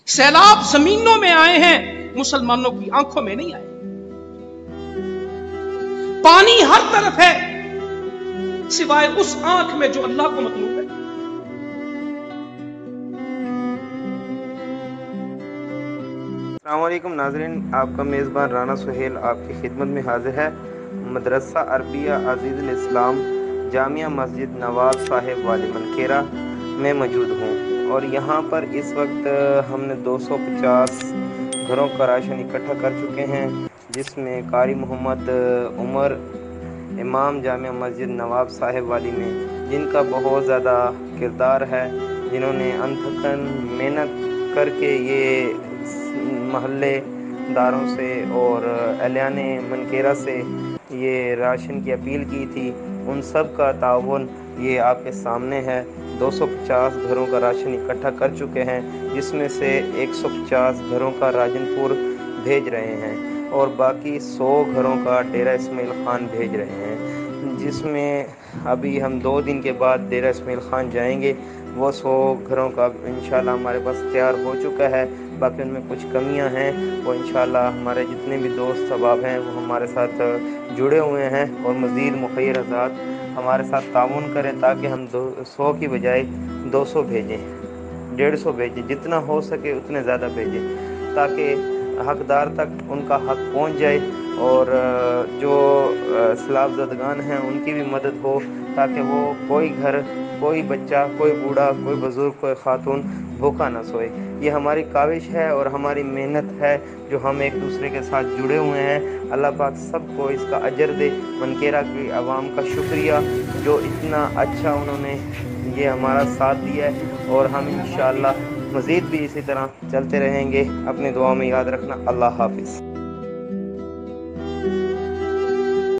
सैलाब जमीनों में आए हैं, मुसलमानों की आंखों में नहीं आए। पानी हर तरफ है सिवाय उस आंख में जो अल्लाह को मतलूब है। अस्सलाम वालेकुम नाज़रीन, आपका मेज़बान राना सुहेल आपकी खिदमत में हाजिर है। मदरसा अरबिया अज़ीज़ुल इस्लाम जामिया मस्जिद नवाब साहिब वाली मनकेरा में मौजूद हूँ और यहाँ पर इस वक्त हमने 250 घरों का राशन इकट्ठा कर चुके हैं, जिसमें कारी मोहम्मद उमर इमाम जामिया मस्जिद नवाब साहिब वाली में, जिनका बहुत ज़्यादा किरदार है, जिन्होंने अनथकन मेहनत करके ये महल्ले दारों से और अहलियान मनकेरा से ये राशन की अपील की थी, उन सब का ताउन ये आपके सामने है। 250 घरों का राशन इकट्ठा कर चुके हैं, जिसमें से 150 घरों का राजनपुर भेज रहे हैं और बाकी 100 घरों का डेरा इस्माइल खान भेज रहे हैं, जिसमें अभी हम 2 दिन के बाद डेरा इस्माइल खान जाएंगे। वो 100 घरों का इंशाल्लाह हमारे पास तैयार हो चुका है, बाकी उनमें कुछ कमियां हैं, वो इंशाल्लाह हमारे जितने भी दोस्त सबाब हैं वो हमारे साथ जुड़े हुए हैं और मज़ीद मुखैर हज़रात हमारे साथ ताउन करें ताकि हम 100 की बजाय 200 भेजें, 150 भेजें, जितना हो सके उतने ज़्यादा भेजें ताकि हकदार तक उनका हक पहुंच जाए और जो सैलाब ज़दगान हैं उनकी भी मदद हो, ताकि वो कोई घर, कोई बच्चा, कोई बूढ़ा, कोई बुज़ुर्ग, कोई खातून भूखा ना सोए। ये हमारी काविश है और हमारी मेहनत है जो हम एक दूसरे के साथ जुड़े हुए हैं। अल्लाह पाक सबको इसका अजर दे। मनकेरा की आवाम का शुक्रिया जो इतना अच्छा उन्होंने ये हमारा साथ दिया है और हम इंशाअल्लाह मज़ीद भी इसी तरह चलते रहेंगे। अपनी दुआ में याद रखना। अल्लाह हाफिज़।